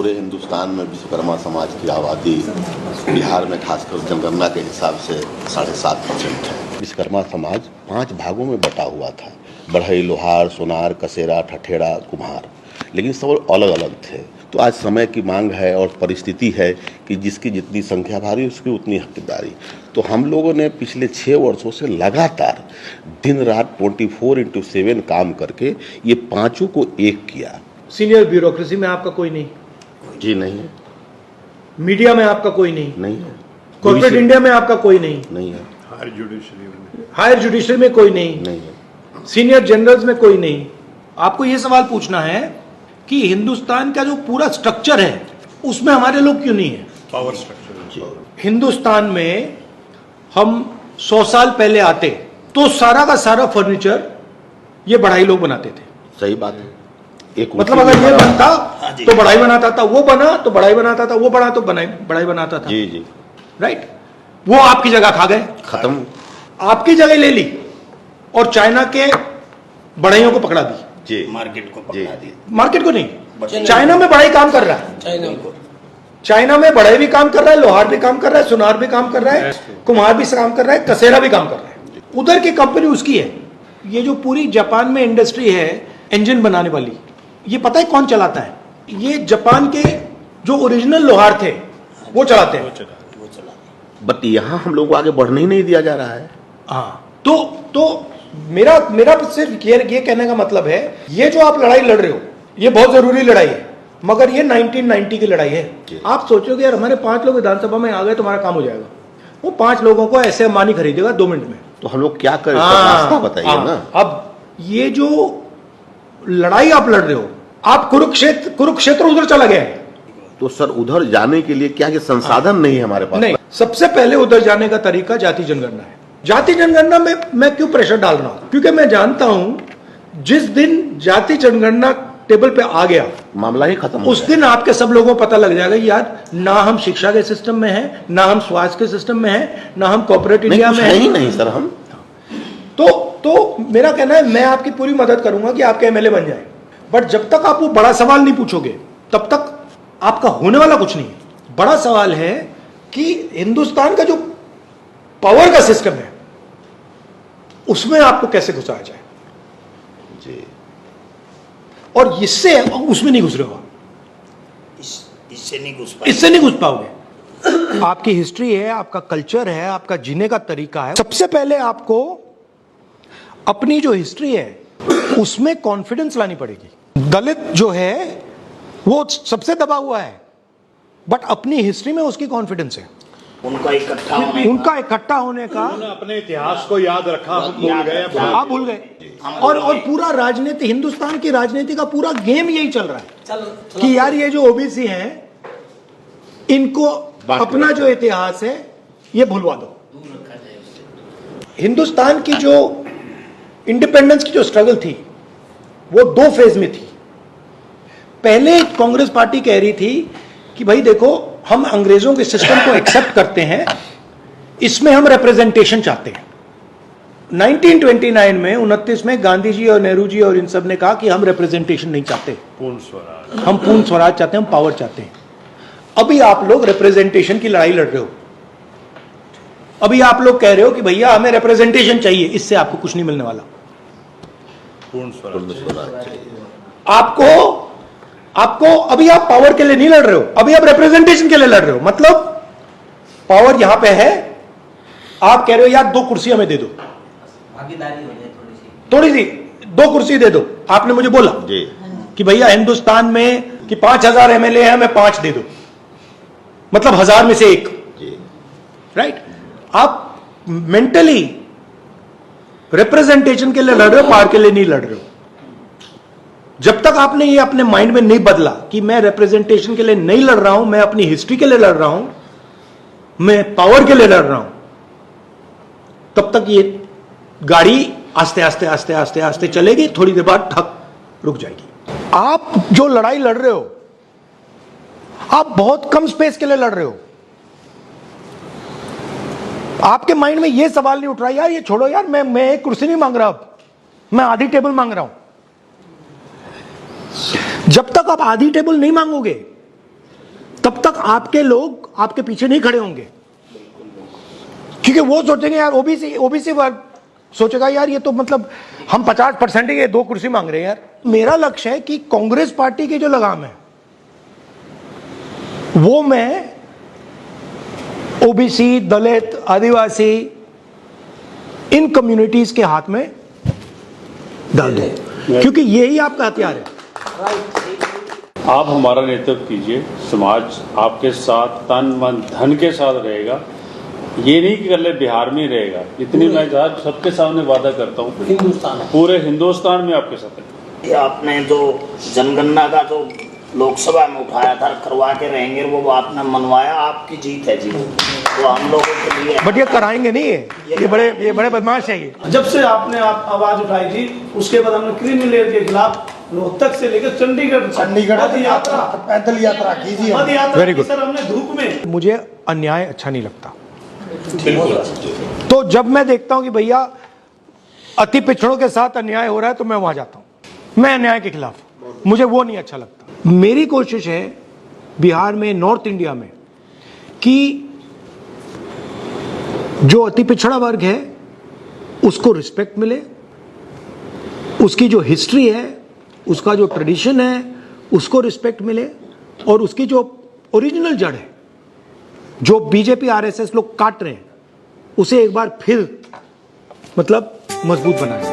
पूरे हिंदुस्तान में विश्वकर्मा समाज की आबादी बिहार में खासकर जनगणना के हिसाब से 7.5% है। विश्वकर्मा समाज 5 भागों में बटा हुआ था। बढ़ई, लोहार, सोनार, कसेरा, ठठेरा, कुम्हार, लेकिन सब अलग अलग थे। तो आज समय की मांग है और परिस्थिति है कि जिसकी जितनी संख्या भारी उसकी उतनी हकदारी। तो हम लोगों ने पिछले 6 वर्षों से लगातार दिन रात 24/7 काम करके ये पांचों को एक किया। सीनियर ब्यूरोक्रेसी में आपका कोई नहीं? जी नहीं है। मीडिया में आपका कोई नहीं? नहीं है। कॉर्पोरेट इंडिया में आपका कोई नहीं? नहीं है। हायर जुडिशरी में कोई नहीं? नहीं है। सीनियर जनरल्स में कोई नहीं? आपको यह सवाल पूछना है कि हिंदुस्तान का जो पूरा स्ट्रक्चर है उसमें हमारे लोग क्यों नहीं है? Power structure. हिंदुस्तान में हम 100 साल पहले आते तो सारा का सारा फर्नीचर ये बढ़ाई लोग बनाते थे। सही बात है। एक मतलब अगर ये बनता तो बढ़ाई बनाता था, वो बना तो बढ़ाई बनाता था, वो बना तो बढ़ाई बनाता था। जी जी राइट। वो आपकी जगह खा गए, खत्म। आपकी जगह ले ली और चाइना के बढ़ाइयों को पकड़ा दी। जी मार्केट को पकड़ा दी। मार्केट को नहीं, चाइना में बढ़ाई काम कर रहा है। चाइना में बढ़ाई भी काम कर रहा है, लोहार भी काम कर रहा है, सुनार भी काम कर रहा है, कुम्हार भी काम कर रहा है, कसेरा भी काम कर रहा है। उधर की कंपनी उसकी है। ये जो पूरी जापान में इंडस्ट्री है इंजन बनाने वाली, ये पता है कौन चलाता है? ये जापान के जो ओरिजिनल लोहार थे वो चलाते हैं। बट यहाँ हम लोग को आगे बढ़ने ही नहीं दिया जा रहा है। हाँ, तो मेरा सिर्फ ये कहने का मतलब है, ये जो आप लड़ाई लड़ रहे हो ये बहुत जरूरी लड़ाई है, मगर ये 1990 की लड़ाई है। आप सोचोगे यार हमारे 5 लोग विधानसभा में आ गए तुम्हारा काम हो जाएगा। वो 5 लोगों को ऐसे मानी खरीदेगा 2 मिनट में। तो हम लोग क्या करें? रास्ता बताइए ना। अब ये जो लड़ाई आप लड़ रहे हो, आप कुरुक्षेत्र उधर चला गया है। तो सर उधर जाने के लिए क्या ये संसाधन नहीं है हमारे पास? नहीं, सबसे पहले उधर जाने का तरीका जाति जनगणना है। जाति जनगणना में मैं क्यों प्रेशर डाल रहा हूं? क्योंकि मैं जानता हूं जिस दिन जाति जनगणना टेबल पे आ गया मामला ही खत्म, उस दिन आपके सब लोगों को पता लग जाएगा यार ना हम शिक्षा के सिस्टम में हैं, ना हम स्वास्थ्य के सिस्टम में हैं, ना हम कॉर्पोरेट इंडिया में हैं। नहीं सर हम तो मेरा कहना है मैं आपकी पूरी मदद करूंगा कि आपके एमएलए बन जाए, बट जब तक आप वो बड़ा सवाल नहीं पूछोगे तब तक आपका होने वाला कुछ नहीं है। बड़ा सवाल है कि हिंदुस्तान का जो पावर का सिस्टम है उसमें आपको कैसे घुसाया जाए जी। और इससे उसमें नहीं घुस रहे हो, इससे नहीं घुस पाओगे। आपकी हिस्ट्री है, आपका कल्चर है, आपका जीने का तरीका है। सबसे पहले आपको अपनी जो हिस्ट्री है उसमें कॉन्फिडेंस लानी पड़ेगी। दलित जो है वो सबसे दबा हुआ है, बट अपनी हिस्ट्री में उसकी कॉन्फिडेंस है। उनका इकट्ठा होने का अपने इतिहास को याद रखा, हम भूल गए। आप भूल गए। और पूरा राजनीति, हिंदुस्तान की राजनीति का पूरा गेम यही चल रहा है कि यार ये जो ओबीसी हैं इनको अपना जो इतिहास है ये भूलवा दो। हिंदुस्तान की जो इंडिपेंडेंस की जो स्ट्रगल थी वो 2 फेज में थी। पहले कांग्रेस पार्टी कह रही थी कि भाई देखो हम अंग्रेजों के सिस्टम को एक्सेप्ट करते हैं, इसमें हम रिप्रेजेंटेशन चाहते हैं। 1929 में 29 में गांधी जी और नेहरू जी और इन सब ने कहा कि हम रिप्रेजेंटेशन नहीं चाहते, हम पूर्ण स्वराज चाहते हैं, हम पावर चाहते हैं। अभी आप लोग रिप्रेजेंटेशन की लड़ाई लड़ रहे हो। अभी आप लोग कह रहे हो कि भैया हमें रिप्रेजेंटेशन चाहिए, इससे आपको कुछ नहीं मिलने वाला। आपको अभी आप पावर के लिए नहीं लड़ रहे हो, अभी आप रिप्रेजेंटेशन के लिए लड़ रहे हो। मतलब पावर यहां पे है, आप कह रहे हो यार 2 कुर्सी हमें दे दो, भागीदारी हो जाए थोड़ी सी 2 कुर्सी दे दो। आपने मुझे बोला कि भैया हिंदुस्तान में कि 5000 एमएलए है, हमें 5 दे दो, मतलब 1000 में से 1। राइट। आप मेंटली रिप्रेजेंटेशन के लिए लड़ रहे हो, पावर के लिए नहीं लड़ रहे हो। जब तक आपने ये अपने माइंड में नहीं बदला कि मैं रिप्रेजेंटेशन के लिए नहीं लड़ रहा हूं, मैं अपनी हिस्ट्री के लिए लड़ रहा हूं, मैं पावर के लिए लड़ रहा हूं, तब तक ये गाड़ी आस्ते आस्ते आस्ते आस्ते आस्ते चलेगी, थोड़ी देर बाद ठक रुक जाएगी। आप जो लड़ाई लड़ रहे हो आप बहुत कम स्पेस के लिए लड़ रहे हो। आपके माइंड में यह सवाल नहीं उठ रहा यार ये छोड़ो यार, मैं एक कुर्सी नहीं मांग रहा, अब मैं आधी टेबल मांग रहा हूं। जब तक आप आधी टेबल नहीं मांगोगे तब तक आपके लोग आपके पीछे नहीं खड़े होंगे, क्योंकि वो सोचेंगे यार ओबीसी वर्ग सोचेगा यार ये तो मतलब हम 50% ही 2 कुर्सी मांग रहे हैं यार। मेरा लक्ष्य है कि कांग्रेस पार्टी की जो लगाम है वो मैं ओबीसी, दलित, आदिवासी, इन कम्युनिटीज के हाथ में डाल दूं, क्योंकि यही आपका हथियार है। आप हमारा नेतृत्व कीजिए, समाज आपके साथ तन मन धन के साथ रहेगा। ये नहीं कि कल बिहार में ही रहेगा, इतनी मैं आज सबके सामने वादा करता हूँ, पूरे हिंदुस्तान में आपके साथ है। ये आपने जो जनगणना का जो लोकसभा में उठाया था करवा के रहेंगे, वो आपने मनवाया, आपकी जीत है जी, वो हम लोगों के लिए। बट ये कराएंगे नहीं है, ये बड़े बदमाश है ये। जब से आपने आवाज उठाई थी उसके बाद हमने क्रीमी लेयर के खिलाफ रोहतक से लेकर चंडीगढ़ पद यात्रा, पैदल यात्रा कीजिए, पद यात्रा Very good. सर हमने धूप में। मुझे अन्याय अच्छा नहीं लगता, तो जब मैं देखता हूं कि भैया अति पिछड़ों के साथ अन्याय हो रहा है तो मैं वहां जाता हूं। मैं अन्याय के खिलाफ, मुझे वो नहीं अच्छा लगता। मेरी कोशिश है बिहार में, नॉर्थ इंडिया में, कि जो अति पिछड़ा वर्ग है उसको रिस्पेक्ट मिले, उसकी जो हिस्ट्री है, उसका जो ट्रेडिशन है उसको रिस्पेक्ट मिले, और उसकी जो ओरिजिनल जड़ है जो बीजेपी आरएसएस लोग काट रहे हैं उसे एक बार फिर मतलब मजबूत बनाए।